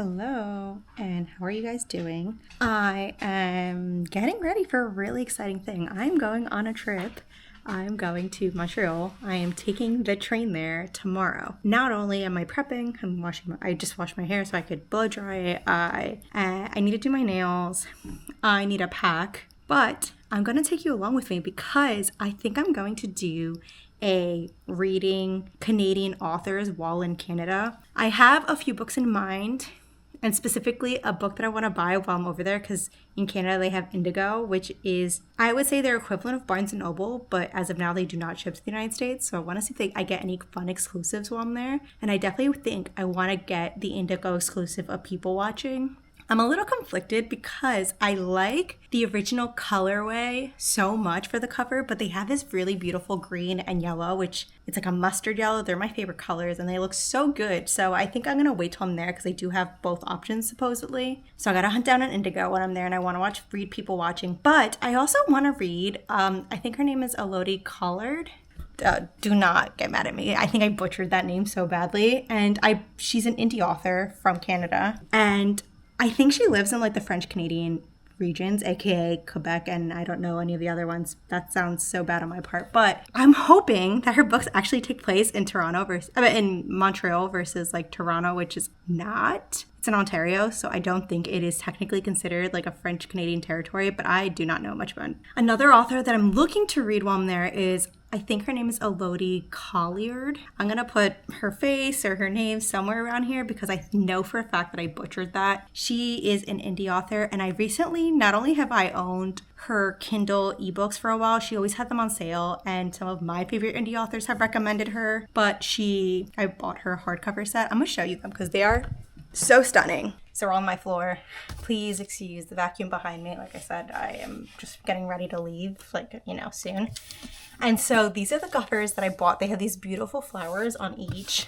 Hello, and how are you guys doing? I am getting ready for a really exciting thing. I'm going on a trip. I'm going to Montreal. I am taking the train there tomorrow. Not only am I prepping, I just washed my hair so I could blow dry it. I need to do my nails. I need a pack, but I'm going to take you along with me because I think I'm going to do a reading Canadian authors while in Canada. I have a few books in mind, and specifically a book that I want to buy while I'm over there because in Canada they have Indigo, which is, I would say, their equivalent of Barnes & Noble, but as of now they do not ship to the United States. So I want to see if I get any fun exclusives while I'm there. And I definitely think I want to get the Indigo exclusive of People Watching. I'm a little conflicted because I like the original colorway so much for the cover, but they have this really beautiful green and yellow, which it's like a mustard yellow. They're my favorite colors and they look so good. So I think I'm going to wait till I'm there because they do have both options supposedly. So I got to hunt down an Indigo when I'm there and I want to read People Watching. But I also want to read, I think her name is Elodie Colliard. Do not get mad at me. I think I butchered that name so badly. And she's an indie author from Canada. And I think she lives in like the French Canadian regions, aka Quebec, and I don't know any of the other ones. That sounds so bad on my part, but I'm hoping that her books actually take place in in Montreal versus like Toronto, which is not. It's in Ontario, so I don't think it is technically considered like a French Canadian territory, but I do not know much about it. Another author that I'm looking to read while I'm there is, I think her name is Elodie Colliard. I'm going to put her face or her name somewhere around here because I know for a fact that I butchered that. She is an indie author, and I recently, not only have I owned her Kindle ebooks for a while, she always had them on sale, and some of my favorite indie authors have recommended her, but I bought her hardcover set. I'm going to show you them because they are so stunning. So we're on my floor. Please excuse the vacuum behind me. Like I said, I am just getting ready to leave, soon. And so these are the covers that I bought. They have these beautiful flowers on each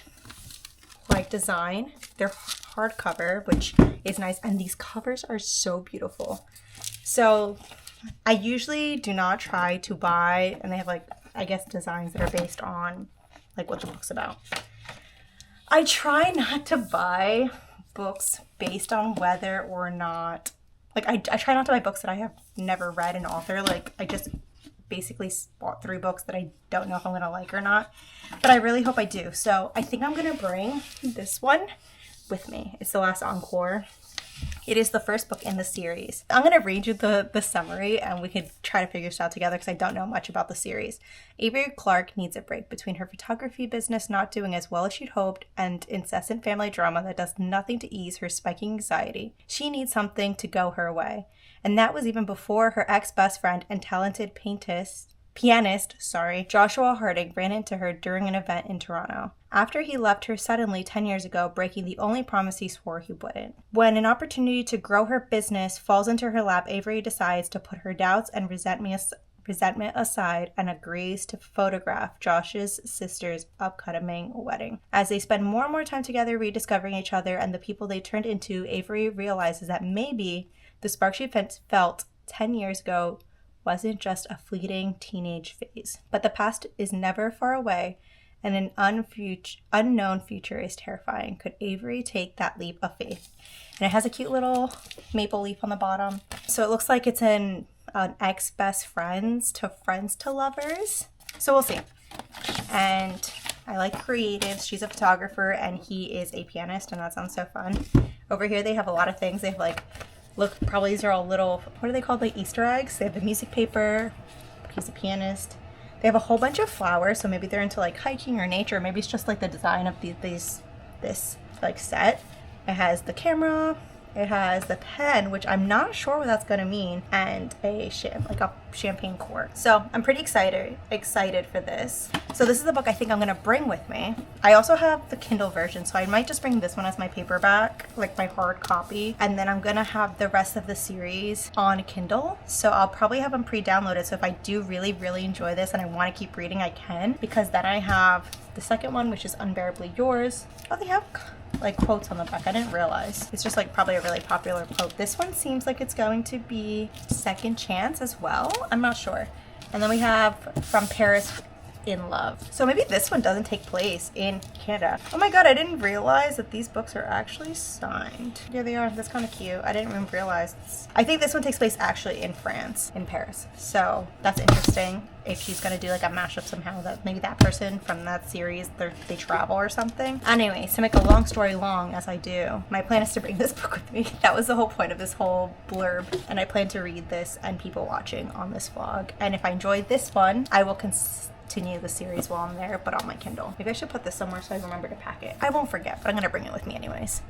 design. They're hardcover, which is nice. And these covers are so beautiful. So I usually do not try to buy, and they have designs that are based on what the book's about. I try not to buy books based on whether or not, I try not to buy books that I have never read an author. I just basically bought 3 books that I don't know if I'm going to like or not, but I really hope I do. So I think I'm going to bring this one with me. It's the last Encore. It is the first book in the series. I'm going to read you the summary and we could try to figure this out together because I don't know much about the series. Avery Clark needs a break between her photography business not doing as well as she'd hoped and incessant family drama that does nothing to ease her spiking anxiety. She needs something to go her way. And that was even before her ex-best friend and talented pianist, Joshua Harding ran into her during an event in Toronto. After he left her suddenly 10 years ago, breaking the only promise he swore he wouldn't. When an opportunity to grow her business falls into her lap, Avery decides to put her doubts and resentment aside and agrees to photograph Josh's sister's upcoming wedding. As they spend more and more time together rediscovering each other and the people they turned into, Avery realizes that maybe the spark she felt 10 years ago wasn't just a fleeting teenage phase, but the past is never far away and an unknown future is terrifying. Could Avery take that leap of faith? And it has a cute little maple leaf on the bottom. So it looks like it's an ex-best friends to lovers. So we'll see. And I like creatives. She's a photographer and he is a pianist, and that sounds so fun. Over here they have a lot of things. They have probably these are all little, what are they called, Easter eggs? They have the music paper, he's a pianist. They have a whole bunch of flowers, so maybe they're into hiking or nature. Maybe it's just the design of this set. It has the camera, it has the pen, which I'm not sure what that's gonna mean, and a champagne cork. So I'm pretty excited for this. So this is the book I think I'm gonna bring with me. I also have the Kindle version, so I might just bring this one as my paperback, my hard copy, and then I'm gonna have the rest of the series on Kindle. So I'll probably have them pre-downloaded, so if I do really, really enjoy this and I wanna keep reading, I can, because then I have the second one, which is Unbearably Yours. Oh, they have quotes on the back. I didn't realize. It's just probably a really popular quote. This one seems like it's going to be Second Chance as well. I'm not sure. And then we have From Paris in love. So maybe this one doesn't take place in Canada. Oh my god, I didn't realize that these books are actually signed. Here they are. That's kind of cute. I didn't even realize. I think this one takes place actually in France, in Paris. So that's interesting. If she's gonna do like a mashup somehow, that maybe that person from that series, they travel or something. Anyways, to make a long story long, as I do, my plan is to bring this book with me. That was the whole point of this whole blurb, and I plan to read this and people watching on this vlog. And if I enjoyed this one, I will continue the series while I'm there, but on my Kindle. Maybe I should put this somewhere so I remember to pack it. I won't forget, but I'm gonna bring it with me anyways.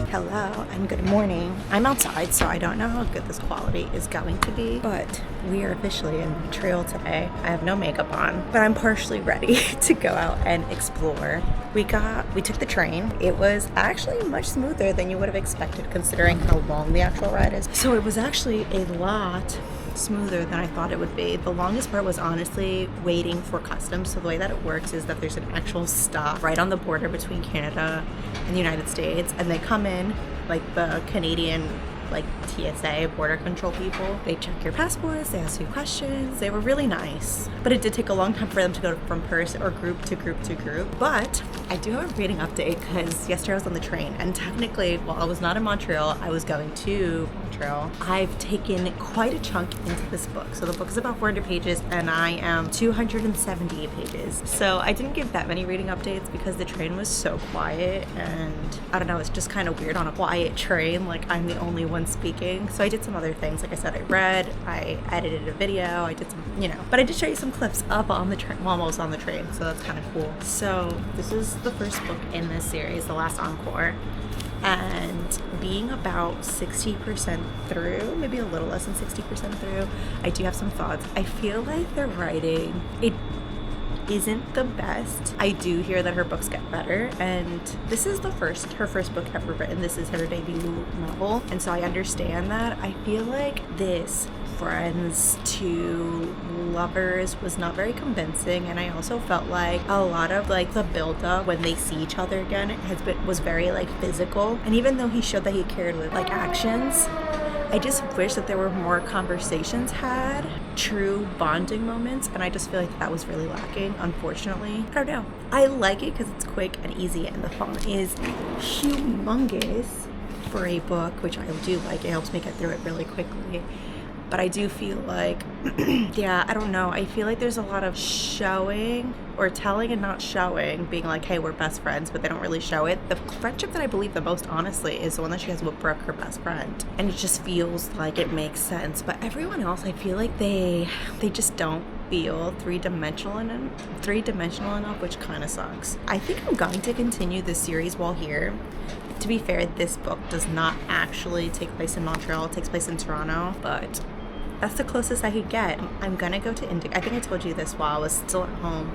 Hello and good morning. I'm outside, so I don't know how good this quality is going to be, but we are officially in Montreal today. I have no makeup on, but I'm partially ready to go out and explore. We took the train. It was actually much smoother than you would have expected considering how long the actual ride is. So it was actually a lot smoother than I thought it would be. The longest part was honestly waiting for customs. So the way that it works is that there's an actual stop right on the border between Canada and the United States, and they come in like the Canadian like TSA border control people. They check your passports, they ask you questions. They were really nice, but it did take a long time for them to go from person or group to group to group. But I do have a reading update because yesterday I was on the train, and technically while I was not in Montreal, I was going to Montreal. I've taken quite a chunk into this book. So the book is about 400 pages and I am 270 pages. So I didn't give that many reading updates because the train was so quiet, and I don't know, it's just kind of weird on a quiet train, like I'm the only one speaking. So I did some other things. Like I said, I read, I edited a video, I did some, but I did show you some clips up on the train while I was on the train, so that's kind of cool. So this is the first book in this series, the last Encore, and being about 60% through, maybe a little less than 60% through, I do have some thoughts. I feel like the writing, it isn't the best. I do hear that her books get better, and this is her first book ever written. This is her debut novel, and so I understand that. I feel like this Friends to Lovers was not very convincing, and I also felt like a lot of like the build-up when they see each other again was very like physical, and even though he showed that he cared with like actions, I just wish that there were more conversations had, true bonding moments, and I just feel like that was really lacking, unfortunately. I don't know. I like it because it's quick and easy, and the font is humongous for a book, which I do like. It helps me get through it really quickly. But I do feel like, yeah, I don't know. I feel like there's a lot of showing or telling and not showing, being like, hey, we're best friends, but they don't really show it. The friendship that I believe the most, honestly, is the one that she has with Brooke, her best friend. And it just feels like it makes sense. But everyone else, I feel like they just don't feel three-dimensional enough, which kind of sucks. I think I'm going to continue this series while here. To be fair, this book does not actually take place in Montreal. It takes place in Toronto, but that's the closest I could get. I'm gonna go to Indigo. I think I told you this while I was still at home,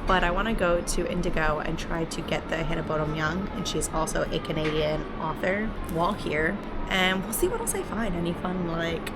but I want to go to Indigo and try to get the hit of Bonam-Young, and she's also a Canadian author, while here, and we'll see what else I find. Any fun like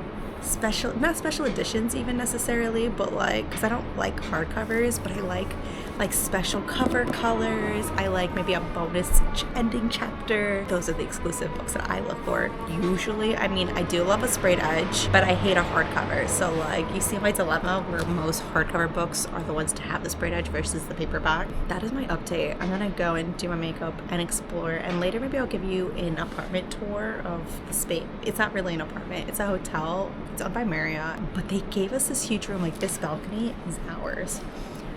not special editions even necessarily, but like, because I don't like hardcovers, but I like special cover colors. I like maybe a bonus ending chapter. Those are the exclusive books that I look for usually. I mean, I do love a sprayed edge, but I hate a hardcover. So like, you see my dilemma where most hardcover books are the ones to have the sprayed edge versus the paperback. That is my update. I'm gonna go and do my makeup and explore, and later maybe I'll give you an apartment tour of the space. It's not really an apartment, it's a hotel. It's owned by Marriott, but they gave us this huge room. Like, this balcony is ours.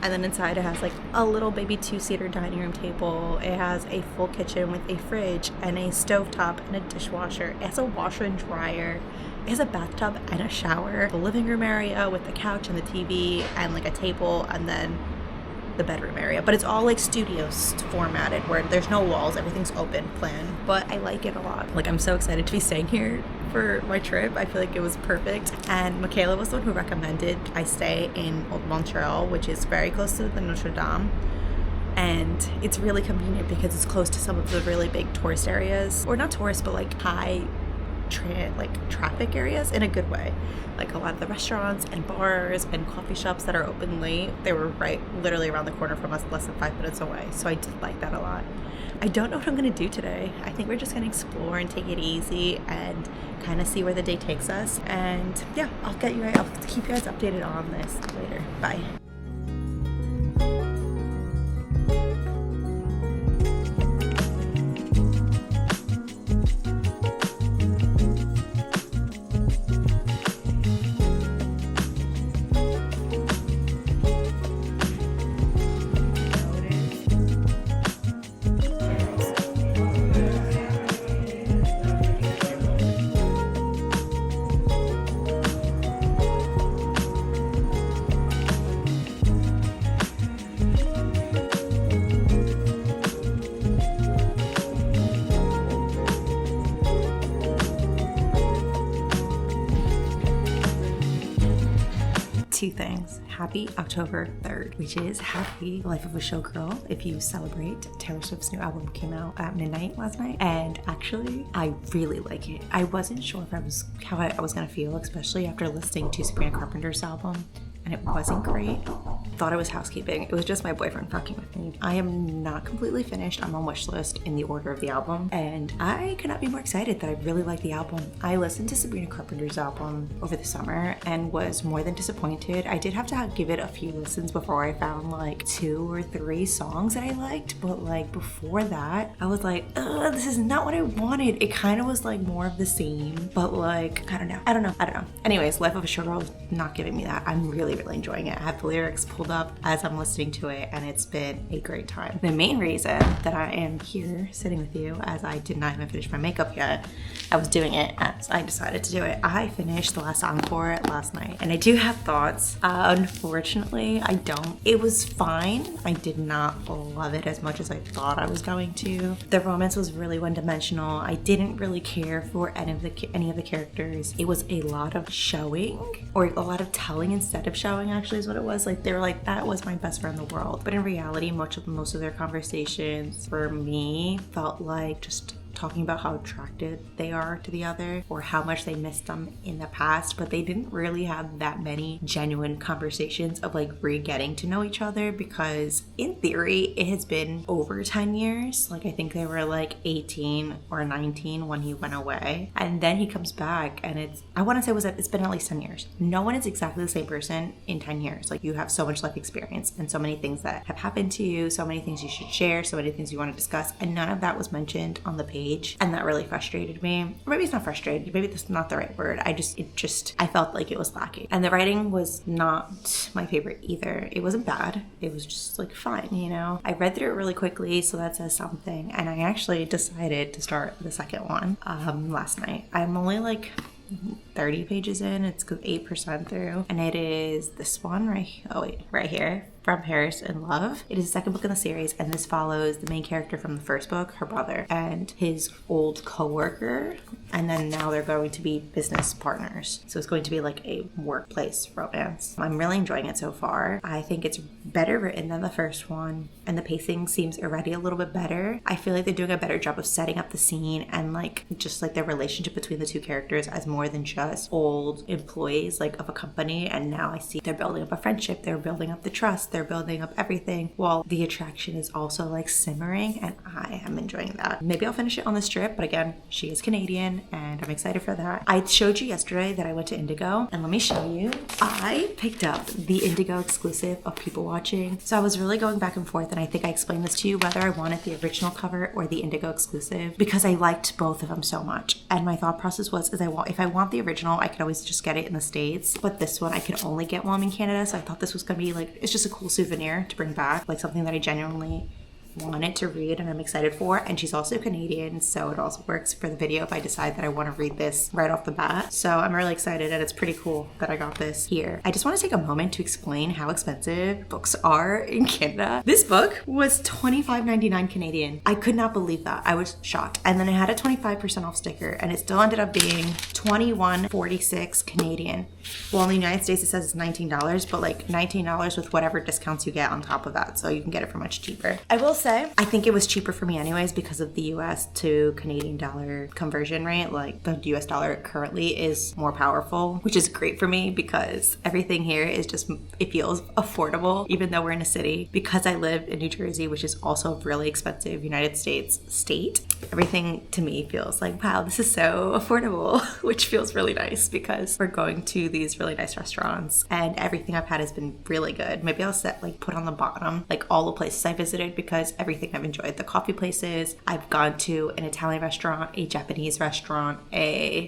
And then inside it has like a little baby 2-seater dining room table. It has a full kitchen with a fridge and a stovetop and a dishwasher. It has a washer and dryer. It has a bathtub and a shower. The living room area with the couch and the TV and like a table, and then the bedroom area, but it's all like studios formatted where there's no walls, everything's open plan, but I like it a lot. Like, I'm so excited to be staying here for my trip. I feel like it was perfect, and Michaela was the one who recommended I stay in Montreal, which is very close to the Notre Dame, and it's really convenient because it's close to some of the really big tourist areas, or not tourist, but like high traffic areas in a good way. Like a lot of the restaurants and bars and coffee shops that are open late, they were literally around the corner from us, less than 5 minutes away. So I did like that a lot. I don't know what I'm gonna do today. I think we're just gonna explore and take it easy and kind of see where the day takes us. And yeah, I'll keep you guys updated on this later. Bye. Two things. Happy October 3rd, which is Happy Life of a Showgirl if you celebrate. Taylor Swift's new album came out at midnight last night, and actually I really like it. I wasn't sure if how I was gonna feel, especially after listening to Sabrina Carpenter's album, and it wasn't great. I thought it was housekeeping. It was just my boyfriend fucking with me. I am not completely finished. I'm on wishlist in the order of the album, and I could not be more excited that I really like the album. I listened to Sabrina Carpenter's album over the summer and was more than disappointed. I did have to give it a few listens before I found like 2 or 3 songs that I liked, but like before that, I was like, ugh, this is not what I wanted. It kind of was like more of the same, but like, I don't know. Anyways, Life of a Showgirl is not giving me that. I'm really enjoying it. I have the lyrics pulled up as I'm listening to it, and it's been a great time. The main reason that I am here sitting with you, as I did not even finish my makeup yet, I was doing it as I decided to do it. I finished the last Encore last night, and I do have thoughts. Unfortunately, I don't. It was fine. I did not love it as much as I thought I was going to. The romance was really one-dimensional. I didn't really care for any of the characters. It was a lot of showing, or a lot of telling instead of showing, actually, is what it was. Like, they were like, that was my best friend in the world. But in reality, most of their conversations for me felt like just talking about how attracted they are to the other or how much they missed them in the past, but they didn't really have that many genuine conversations of like re-getting to know each other, because in theory it has been over 10 years. Like, I think they were like 18 or 19 when he went away, and then he comes back, and it's been at least 10 years. No one is exactly the same person in 10 years. Like, you have so much life experience and so many things that have happened to you, so many things you should share, so many things you want to discuss, and none of that was mentioned on the page. And that really frustrated me. Or maybe it's not frustrated, maybe that's not the right word. I felt like it was lacking. And the writing was not my favorite either. It wasn't bad. It was just like fine, you know? I read through it really quickly, so that says something. And I actually decided to start the second one last night. I'm only like 30 pages in. It's 8% through, and it is this one right here, From Paris in Love. It is the second book in the series, and this follows the main character from the first book, her brother, and his old co-worker, and then now they're going to be business partners. So it's going to be like a workplace romance. I'm really enjoying it so far. I think it's better written than the first one, and the pacing seems already a little bit better. I feel like they're doing a better job of setting up the scene and like just like the relationship between the two characters as more than just old employees like of a company, and now I see they're building up a friendship, they're building up the trust, they're building up everything, while the attraction is also like simmering, and I am enjoying that. Maybe I'll finish it on this trip, but again, she is Canadian and I'm excited for that. I showed you yesterday that I went to Indigo, and let me show you. I picked up the Indigo exclusive of People Watching. So I was really going back and forth, and I think I explained this to you, whether I wanted the original cover or the Indigo exclusive, because I liked both of them so much. And my thought process was, if I want the original, I could always just get it in the States, but this one I could only get one in Canada. So I thought this was gonna be like, it's just a cool souvenir to bring back, like something that I genuinely wanted to read and I'm excited for. And she's also Canadian, so it also works for the video if I decide that I want to read this right off the bat. So I'm really excited, and it's pretty cool that I got this here. I just want to take a moment to explain how expensive books are in Canada. This book was $25.99 Canadian. I could not believe that. I was shocked. And then I had a 25% off sticker, and it still ended up being $21.46 Canadian. Well, in the United States it says it's $19, but like $19 with whatever discounts you get on top of that, so you can get it for much cheaper. I will say, I think it was cheaper for me anyways because of the US to Canadian dollar conversion rate. Like the US dollar currently is more powerful, which is great for me because everything here is just, it feels affordable even though we're in a city. Because I live in New Jersey, which is also a really expensive United States state, everything to me feels like, wow, this is so affordable, which feels really nice because we're going to these really nice restaurants and everything I've had has been really good. Maybe I'll put on the bottom like all the places I visited because everything I've enjoyed. The coffee places, I've gone to an Italian restaurant, a Japanese restaurant,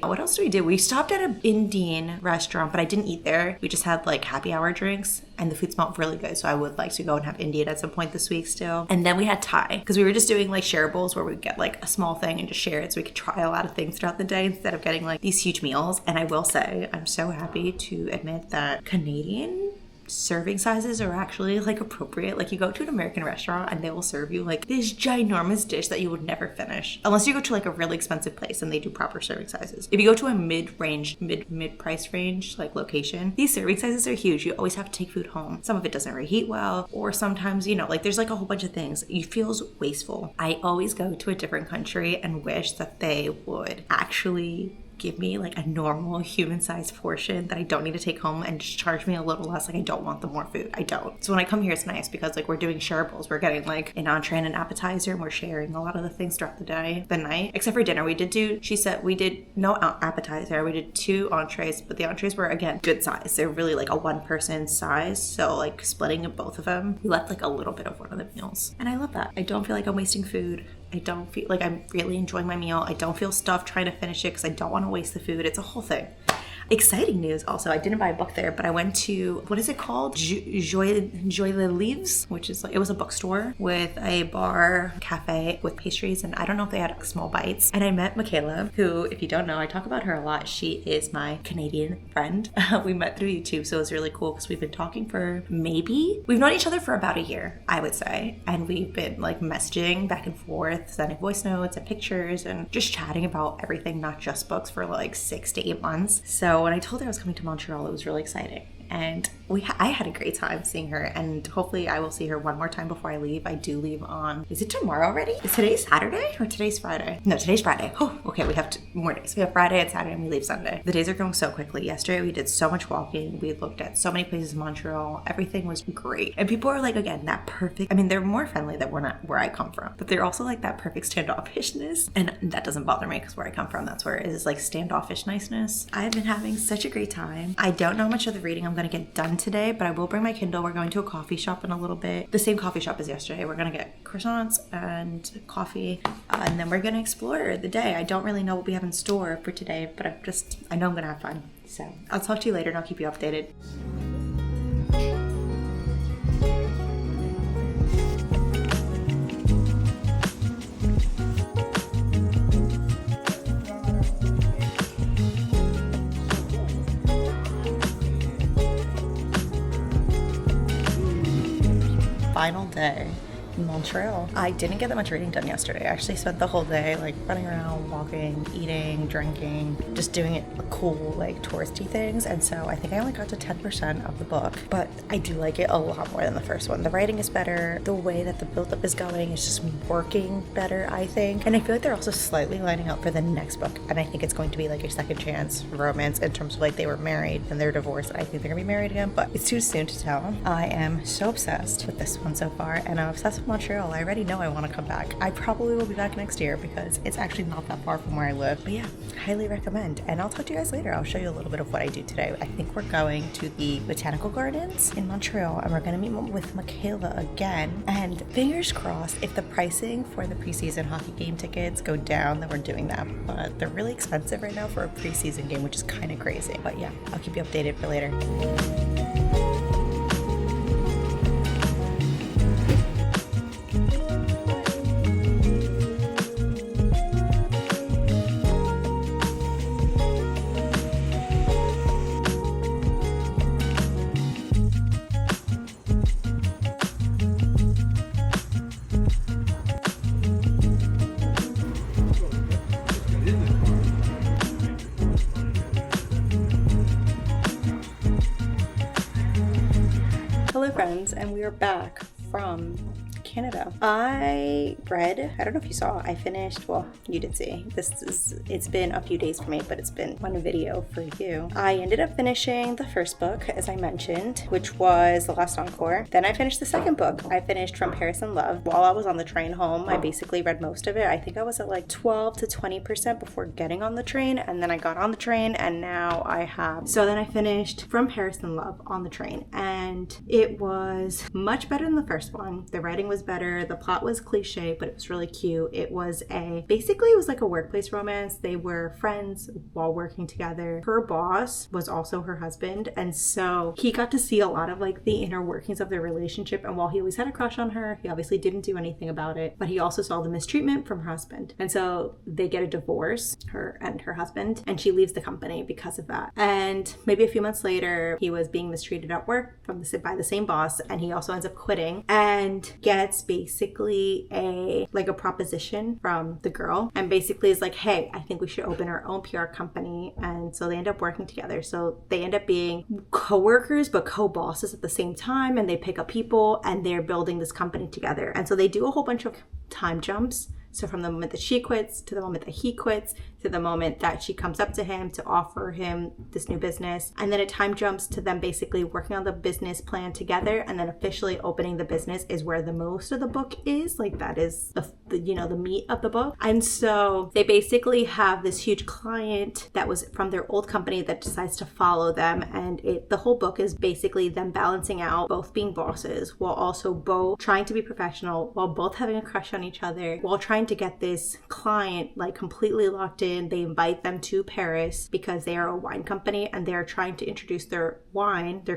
what else did we do? We stopped at an Indian restaurant, but I didn't eat there. We just had like happy hour drinks and the food smelled really good, so I would like to go and have Indian at some point this week still. And then we had Thai because we were just doing like shareables where we'd get like a small thing and just share it so we could try a lot of things throughout the day instead of getting like these huge meals. And I will say, I'm so happy to admit that Canadian serving sizes are actually like appropriate. Like you go to an American restaurant and they will serve you like this ginormous dish that you would never finish unless you go to like a really expensive place and they do proper serving sizes. If you go to a mid-price range like location, these serving sizes are huge. You always have to take food home. Some of it doesn't reheat well, or sometimes, you know, like there's like a whole bunch of things. It feels wasteful. I always go to a different country and wish that they would actually give me like a normal human-sized portion that I don't need to take home and just charge me a little less. Like I don't want the more food. I don't. So when I come here, it's nice because like we're doing shareables. We're getting like an entree and an appetizer, and we're sharing a lot of the things throughout the night. Except for dinner, we did no appetizer. We did 2 entrees, but the entrees were again good size. They're really like a one-person size. So like splitting both of them, we left like a little bit of one of the meals, and I love that. I don't feel like I'm wasting food. I don't feel like I'm really enjoying my meal. I don't feel stuffed trying to finish it because I don't want to waste the food. It's a whole thing. Exciting news also, I didn't buy a book there, but I went to, what is it called? Joy le Livres, which is like, it was a bookstore with a bar, cafe with pastries, and I don't know if they had small bites. And I met Michaela, who, if you don't know, I talk about her a lot. She is my Canadian friend. We met through YouTube, so it was really cool because we've been talking for we've known each other for about a year, I would say. And we've been like messaging back and forth, sending voice notes and pictures and just chatting about everything, not just books, for like 6 to 8 months. So when I told her I was coming to Montreal, it was really exciting. And I had a great time seeing her, and hopefully I will see her one more time before I leave. I do leave on, is it tomorrow already? Is today Saturday or today's Friday? No, today's Friday. Oh, okay, we have more days. We have Friday and Saturday and we leave Sunday. The days are going so quickly. Yesterday we did so much walking. We looked at so many places in Montreal. Everything was great. And people are like, again, that perfect, I mean, they're more friendly than we're not where I come from, but they're also like that perfect standoffishness. And that doesn't bother me because where I come from, that's where it is, like standoffish niceness. I've been having such a great time. I don't know much of the reading I'm going to get done today, but I will bring my Kindle. We're going to a coffee shop in a little bit. The same coffee shop as yesterday. We're going to get croissants and coffee, and then we're going to explore the day. I don't really know what we have in store for today, but I know I'm going to have fun. So I'll talk to you later and I'll keep you updated. Final day in Montreal. I didn't get that much reading done yesterday. I actually spent the whole day like running around, walking, eating, drinking, just doing it cool, like touristy things. And so I think I only got to 10% of the book, but I do like it a lot more than the first one. The writing is better. The way that the build-up is going is just working better, I think. And I feel like they're also slightly lining up for the next book. And I think it's going to be like a second chance romance in terms of like they were married and they're divorced. I think they're gonna be married again, but it's too soon to tell. I am so obsessed with this one so far, and I'm obsessed with Montreal. I already know I want to come back. I probably will be back next year because it's actually not that far from where I live. But yeah, highly recommend. And I'll talk to you guys later. I'll show you a little bit of what I do today. I think we're going to the botanical gardens in Montreal, and we're going to meet with Michaela again. And fingers crossed, if the pricing for the preseason hockey game tickets go down, then we're doing that. But they're really expensive right now for a preseason game, which is kind of crazy. But yeah, I'll keep you updated for later. we are back from Canada. I don't know if you saw, I finished, well, you did see, it's been a few days for me, but it's been one video for you. I ended up finishing the first book, as I mentioned, which was The Last Encore. Then I finished the second book. I finished From Paris in Love. While I was on the train home, I basically read most of it. I think I was at like 12 to 20% before getting on the train, and then I got on the train, and now so then I finished From Paris in Love on the train, and it was much better than the first one. The writing was better. The plot was cliche, but it was really cute. It was like a workplace romance. They were friends while working together. Her boss was also her husband, and so he got to see a lot of like the inner workings of their relationship. And while he always had a crush on her, he obviously didn't do anything about it, but he also saw the mistreatment from her husband. And so they get a divorce, her and her husband, and she leaves the company because of that. And maybe a few months later, he was being mistreated at work by the same boss, and he also ends up quitting and gets basically a proposition from the girl, and basically is like, hey, I think we should open our own PR company. And so they end up working together. So they end up being co-workers but co-bosses at the same time, and they pick up people and they're building this company together. And so they do a whole bunch of time jumps. So from the moment that she quits to the moment that he quits to the moment that she comes up to him to offer him this new business. And then it time jumps to them basically working on the business plan together, and then officially opening the business is where the most of the book is. Like that is the meat of the book. And so they basically have this huge client that was from their old company that decides to follow them. And the whole book is basically them balancing out both being bosses while also both trying to be professional, while both having a crush on each other, while trying to get this client like completely locked in. They invite them to Paris because they are a wine company, and they're trying to introduce their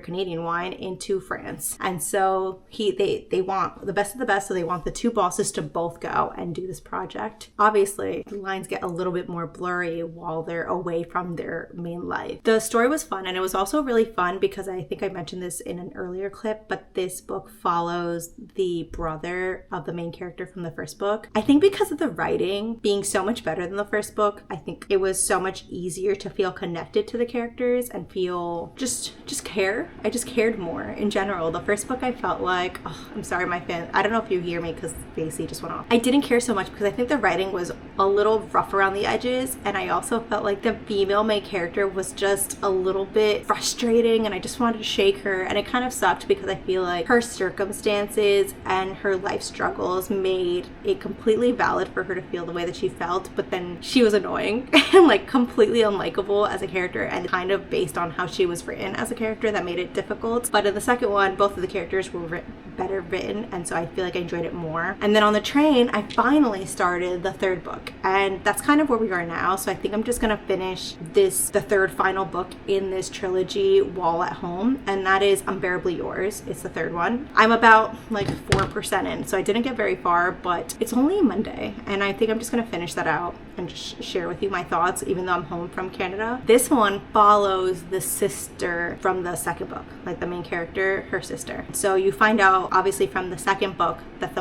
Canadian wine, into France. And so they want the best of the best, so they want the two bosses to both go and do this project. Obviously, the lines get a little bit more blurry while they're away from their main life. The story was fun, and it was also really fun because I think I mentioned this in an earlier clip, but this book follows the brother of the main character from the first book. I think because of the writing being so much better than the first book, I think it was so much easier to feel connected to the characters and feel just care. I just cared more in general. The first book I felt like, I'm sorry my fan, I don't know if you hear me because the AC just went off. I didn't care so much because I think the writing was a little rough around the edges, and I also felt like the female main character was just a little bit frustrating, and I just wanted to shake her. And it kind of sucked because I feel like her circumstances and her life struggles made it completely valid for her to feel the way that she felt, but then she was annoying and like completely unlikable as a character, and kind of based on how she was written as a character that made it difficult. But in the second one, both of the characters were better written, and so I feel like I enjoyed it more. And then on the train, I finally started the third book, and that's kind of where we are now. So I think I'm just gonna finish the third final book in this trilogy while at home, and that is Unbearably Yours. It's the third one. I'm about like 4% in, so I didn't get very far, but it's only Monday, and I think I'm just gonna finish that out and just share with you my thoughts, even though I'm home from Canada. This one follows the sister from the second book, like the main character, her sister. So you find out obviously from the second book that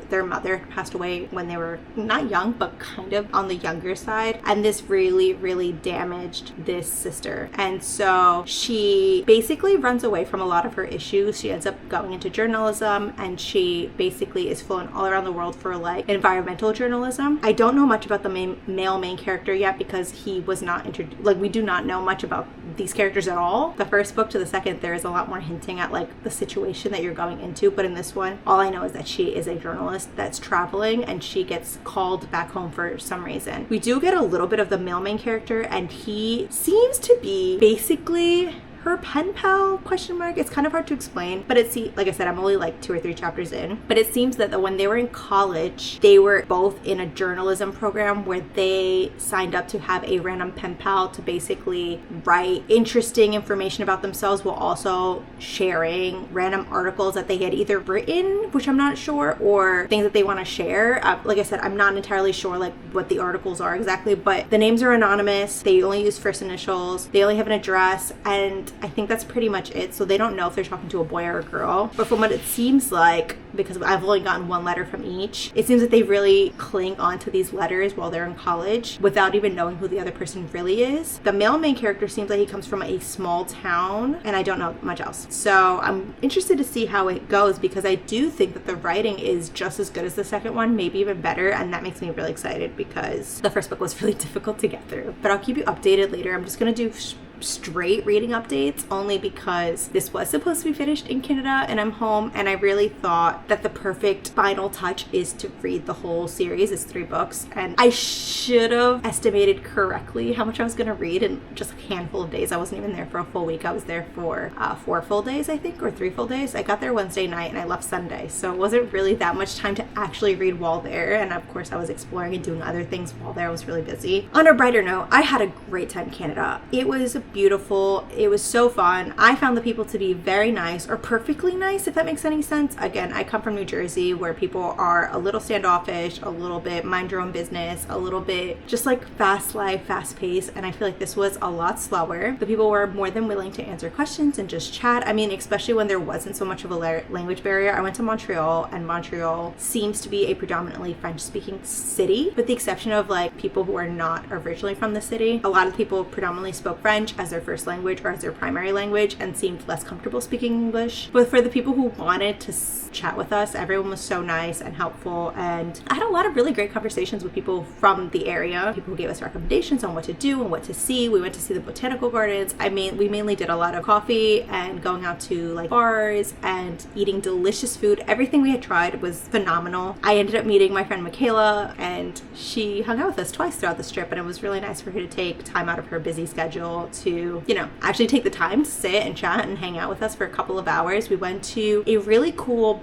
their mother passed away when they were not young, but kind of on the younger side, and this really, really damaged this sister. And so she basically runs away from a lot of her issues. She ends up going into journalism, and she basically is flown all around the world for like environmental journalism. I don't know much about the male main character yet because he was not introduced. Like, we do not know much about these characters at all. The first book to the second, there is a lot more hinting at like the situation that you're going into, but in this one, all I know is that she is a journalist that's traveling, and she gets called back home for some reason. We do get a little bit of the male main character, and he seems to be basically her pen pal, question mark. It's kind of hard to explain, but like I said, I'm only like 2 or 3 chapters in, but it seems that when they were in college, they were both in a journalism program where they signed up to have a random pen pal to basically write interesting information about themselves while also sharing random articles that they had either written, which I'm not sure, or things that they want to share. Like I said, I'm not entirely sure like what the articles are exactly, but the names are anonymous. They only use first initials. They only have an address, and I think that's pretty much it. So they don't know if they're talking to a boy or a girl. But from what it seems like, because I've only gotten one letter from each, it seems that they really cling on to these letters while they're in college without even knowing who the other person really is. The male main character seems like he comes from a small town, and I don't know much else. So I'm interested to see how it goes, because I do think that the writing is just as good as the second one, maybe even better, and that makes me really excited because the first book was really difficult to get through. But I'll keep you updated later. I'm just gonna do straight reading updates only because this was supposed to be finished in Canada and I'm home, and I really thought that the perfect final touch is to read the whole series. It's 3 books, and I should have estimated correctly how much I was going to read in just a handful of days. I wasn't even there for a full week. I was there for 4 full days, I think, or 3 full days. I got there Wednesday night and I left Sunday, so it wasn't really that much time to actually read while there, and of course I was exploring and doing other things while there. I was really busy. On a brighter note, I had a great time in Canada. It was beautiful. It was so fun. I found the people to be very nice, or perfectly nice, if that makes any sense. Again, I come from New Jersey, where people are a little standoffish, a little bit mind your own business, a little bit just like fast life, fast pace, and I feel like this was a lot slower. The people were more than willing to answer questions and just chat. I mean, especially when there wasn't so much of a language barrier. I went to Montreal, and Montreal seems to be a predominantly French-speaking city, with the exception of like people who are not originally from the city. A lot of people predominantly spoke French as their first language or as their primary language and seemed less comfortable speaking English. But for the people who wanted to chat with us, everyone was so nice and helpful, and I had a lot of really great conversations with people from the area, people who gave us recommendations on what to do and what to see. We went to see the botanical gardens. We mainly did a lot of coffee and going out to like bars and eating delicious food. Everything we had tried was phenomenal. I ended up meeting my friend Michaela, and she hung out with us twice throughout the trip, and it was really nice for her to take time out of her busy schedule to, actually take the time to sit and chat and hang out with us for a couple of hours. We went to a really cool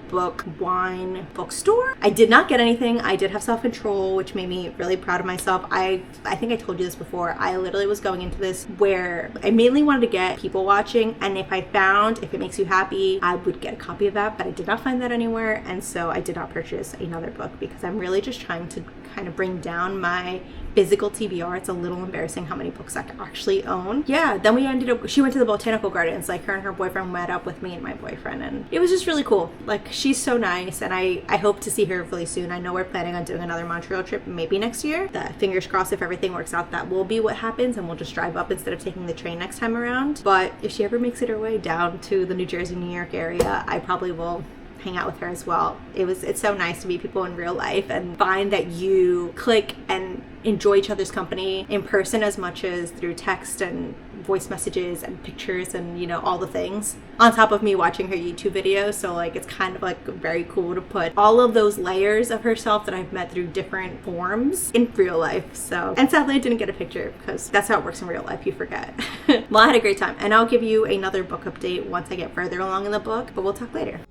wine bookstore. I did not get anything. I did have self-control, which made me really proud of myself. I think I told you this before. I literally was going into this where I mainly wanted to get people watching, and if it makes you happy, I would get a copy of that, but I did not find that anywhere, and so I did not purchase another book because I'm really just trying to kind of bring down my physical TBR. It's a little embarrassing how many books I actually own. Yeah, then she went to the botanical gardens. Like, her and her boyfriend met up with me and my boyfriend, and it was just really cool. Like, she's so nice, and I hope to see her really soon. I know we're planning on doing another Montreal trip maybe next year. Fingers crossed, if everything works out, that will be what happens, and we'll just drive up instead of taking the train next time around. But if she ever makes it her way down to the New Jersey, New York area, I probably will hang out with her as well. It's so nice to meet people in real life and find that you click and enjoy each other's company in person as much as through text and voice messages and pictures and all the things, on top of me watching her YouTube videos. So like, it's kind of like very cool to put all of those layers of herself that I've met through different forms in real life. So, and sadly I didn't get a picture because that's how it works in real life, you forget. Well, I had a great time, and I'll give you another book update once I get further along in the book, but we'll talk later.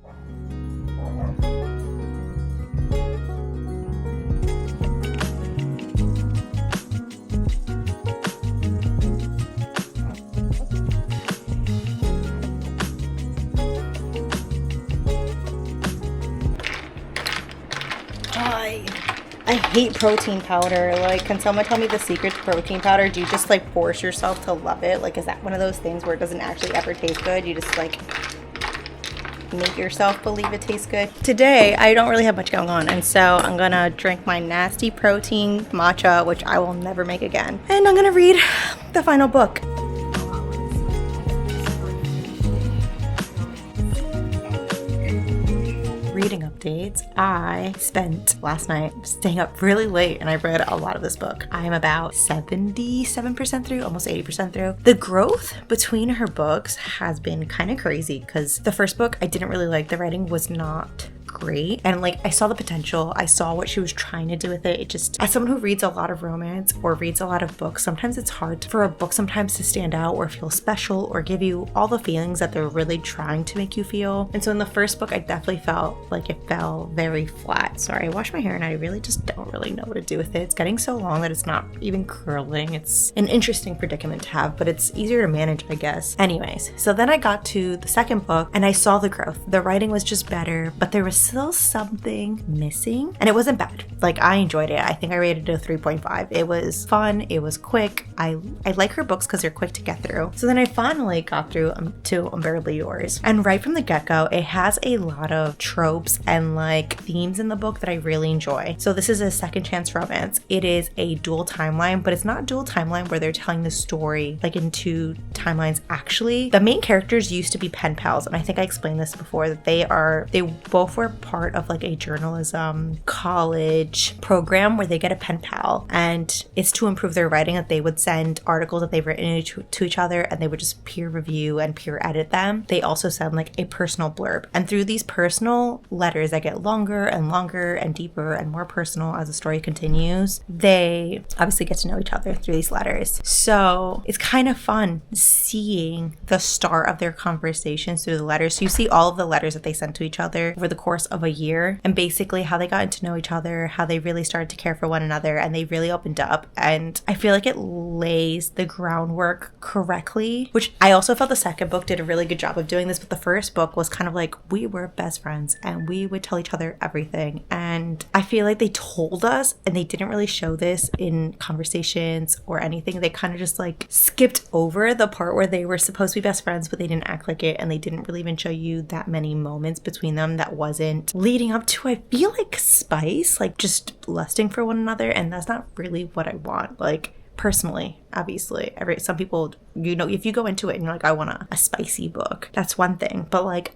I hate protein powder. Like, can someone tell me the secret to protein powder? Do you just like force yourself to love it? Like, is that one of those things where it doesn't actually ever taste good? You just like make yourself believe it tastes good? Today, I don't really have much going on, and so I'm gonna drink my nasty protein matcha, which I will never make again. And I'm gonna read the final book. Reading updates. I spent last night staying up really late, and I read a lot of this book. I am about 77% through, almost 80% through. The growth between her books has been kind of crazy, because the first book I didn't really like. The writing was not great, and like, I saw the potential, I saw what she was trying to do with it. It just, as someone who reads a lot of romance or reads a lot of books, sometimes it's hard for a book sometimes to stand out or feel special or give you all the feelings that they're really trying to make you feel. And so in the first book, I definitely felt like it fell very flat. Sorry, I washed my hair and I really just don't really know what to do with it. It's getting so long that it's not even curling. It's an interesting predicament to have, but it's easier to manage, I guess. Anyways, so then I got to the second book and I saw the growth. The writing was just better, but there was still something missing. And it wasn't bad. Like, I enjoyed it. I think I rated it a 3.5. It was fun. It was quick. I like her books because they're quick to get through. So then I finally got through to Unbearably Yours. And right from the get-go, it has a lot of tropes and like themes in the book that I really enjoy. So this is a second chance romance. It is a dual timeline, but it's not a dual timeline where they're telling the story like in two timelines. Actually, the main characters used to be pen pals, and I think I explained this before, that they both were part of like a journalism college program where they get a pen pal, and it's to improve their writing, that they would send articles that they've written to each other, and they would just peer review and peer edit them. They also send like a personal blurb, and through these personal letters that get longer and deeper and more personal as the story continues, they obviously get to know each other through these letters. So it's kind of fun seeing the start of their conversations through the letters. So you see all of the letters that they sent to each other over the course of a year, and basically how they got to know each other, how they really started to care for one another, and they really opened up. And I feel like it lays the groundwork correctly, which I also felt the second book did a really good job of doing this, but the first book was kind of like, we were best friends and we would tell each other everything. And I feel like they told us, and they didn't really show this in conversations or anything. They kind of just like skipped over the part where they were supposed to be best friends, but they didn't act like it, and they didn't really even show you that many moments between them that wasn't leading up to, I feel like, spice, like just lusting for one another. And that's not really what I want. Like, personally, obviously, some people, you know, if you go into it and you're like, I want a spicy book, that's one thing. But like,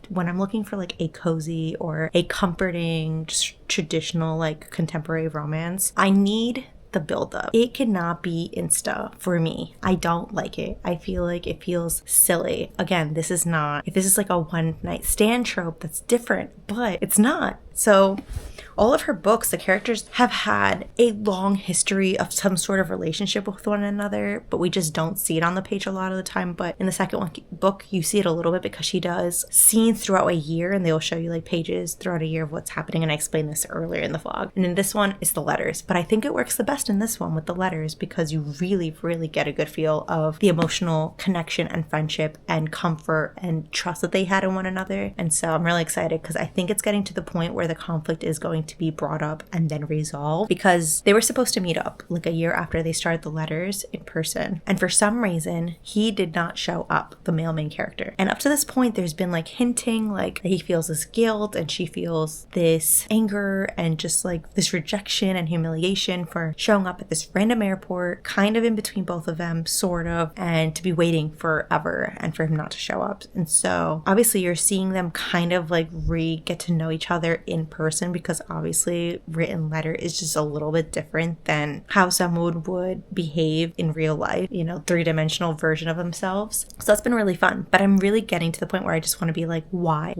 when I'm looking for like a cozy or a comforting, just traditional like contemporary romance, I need the buildup. It cannot be insta for me. I don't like it. I feel like it feels silly. Again, this is not, if this is like a one night stand trope, that's different, but it's not. So all of her books, the characters have had a long history of some sort of relationship with one another, but we just don't see it on the page a lot of the time. But in the second book, you see it a little bit because she does scenes throughout a year, and they'll show you like pages throughout a year of what's happening. And I explained this earlier in the vlog. And in this one, it's the letters. But I think it works the best in this one with the letters because you really, really get a good feel of the emotional connection and friendship and comfort and trust that they had in one another. And so I'm really excited because I think it's getting to the point where the conflict is going to be brought up and then resolved, because they were supposed to meet up like a year after they started the letters in person, and for some reason he did not show up, the male main character. And up to this point there's been like hinting like he feels this guilt and she feels this anger and just like this rejection and humiliation for showing up at this random airport, kind of in between both of them, sort of, and to be waiting forever and for him not to show up. And so obviously you're seeing them kind of like get to know each other in person, because obviously written letter is just a little bit different than how someone would behave in real life, you know, three-dimensional version of themselves. So that's been really fun, but I'm really getting to the point where I just want to be like, why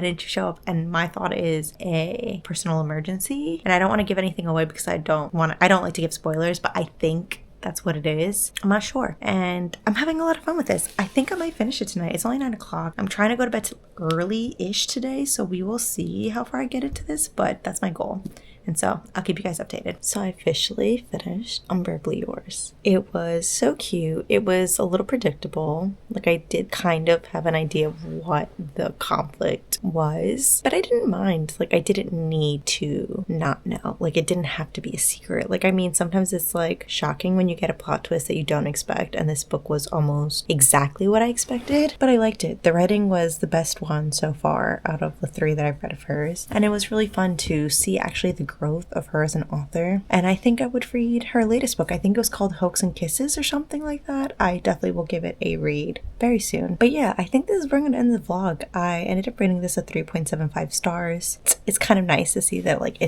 didn't you show up? And my thought is a personal emergency, and I don't want to give anything away because I don't like to give spoilers, but I think that's what it is. I'm not sure. And I'm having a lot of fun with this. I think I might finish it tonight. It's only 9 o'clock. I'm trying to go to bed early-ish today, so we will see how far I get into this, but that's my goal. And so I'll keep you guys updated. So I officially finished Unbearably Yours. It was so cute. It was a little predictable. Like, I did kind of have an idea of what the conflict was, but I didn't mind. Like, I didn't need to not know. Like, it didn't have to be a secret. Like, I mean, sometimes it's like shocking when you get a plot twist that you don't expect, and this book was almost exactly what I expected, but I liked it. The writing was the best one so far out of the 3 that I've read of hers, and it was really fun to see actually the growth of her as an author. And I think I would read her latest book. I think it was called Hoax and Kisses or something like that. I definitely will give it a read very soon. But yeah, I think this is where I'm going to end the vlog. I ended up rating this a 3.75 stars. It's kind of nice to see that like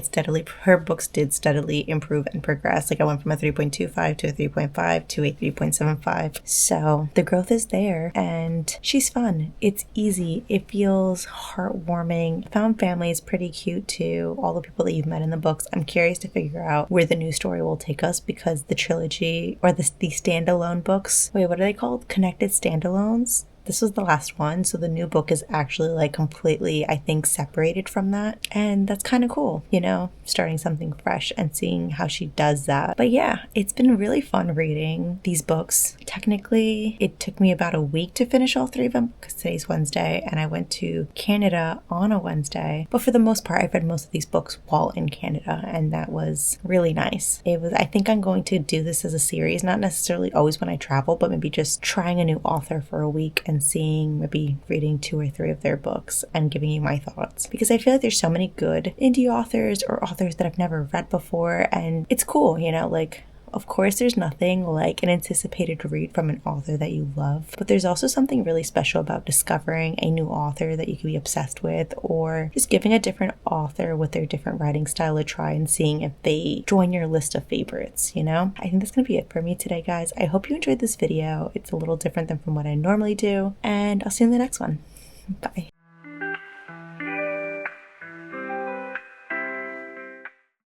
her books did steadily improve and progress. Like, I went from a 3.25 to a 3.5 to a 3.75. So the growth is there, and she's fun. It's easy. It feels heartwarming. Found Family is pretty cute too. All the people that you've met in the books. I'm curious to figure out where the new story will take us, because the trilogy or the standalone books, wait, what are they called? Connected standalones? this was the last one, so the new book is actually like completely, I think, separated from that, and that's kind of cool, you know, starting something fresh and seeing how she does that. But yeah, it's been really fun reading these books. Technically, it took me about a week to finish all 3 of them because today's Wednesday and I went to Canada on a Wednesday, but for the most part I've read most of these books while in Canada, and that was really nice. I think I'm going to do this as a series, not necessarily always when I travel, but maybe just trying a new author for a week and seeing, maybe reading 2 or 3 of their books and giving you my thoughts, because I feel like there's so many good indie authors or authors that I've never read before, and it's cool, you know, like, of course, there's nothing like an anticipated read from an author that you love, but there's also something really special about discovering a new author that you can be obsessed with, or just giving a different author with their different writing style a try and seeing if they join your list of favorites, you know? I think that's gonna be it for me today, guys. I hope you enjoyed this video. It's a little different than from what I normally do, and I'll see you in the next one. Bye.